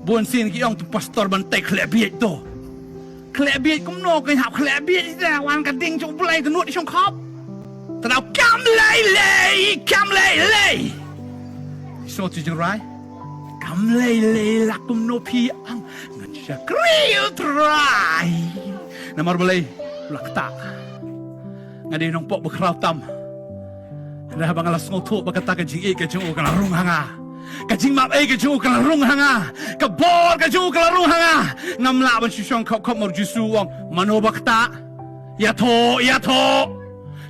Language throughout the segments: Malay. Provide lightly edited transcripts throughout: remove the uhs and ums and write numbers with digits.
buồn xin cái ông tu pastor bantei khleh biej to khleh biej cũng nô cái học khleh biej ra hoàn cả đinh trong play từ nuốt trong khóc từ nào cam lê lê số chỉ chừng rai cam lê là cũng nô pi ang ngân cha kriu try namar balay lakta ngadi nong pok bekrau tam dah bang alas ngotu bakata ka jing ke jung ka rung hanga ka jing map ke jung ka rung hanga ka bor ka jung ka rung hanga ngam la ban shishong khop mor jisu wong mano bakta ya tho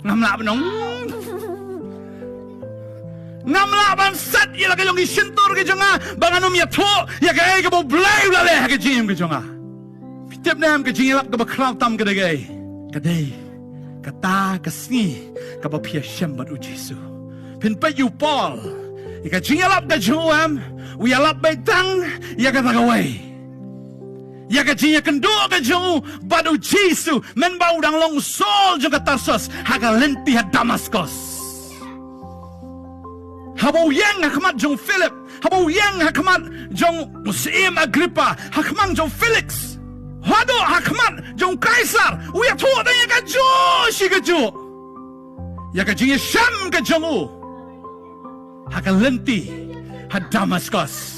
ngam la ban ngam la ban sat ya ka jong isintor ka jonga banganum ya tho ya ka bo blai la le ka jing ka jonga tip nam ka jing lap ka bakrau tam ka dai kata kasni ka ba phia shem bat u jisu pin pa yu paul ka jingalap ka juam we alap bay tang ya ka tagaway ya ka jinya kendo ka ju bat u jisu men ba udang long sol jo ka tarsus ha ka lenti ha damascus habo yang ha kamat jong philip habo yang ha kamat jong musim agrippa ha kamang jong felix Hado hakmat jong kaisar uya tu da ya ka jo shi ka jo ya ka jing sham ka jong u ha ka lenti ha damascus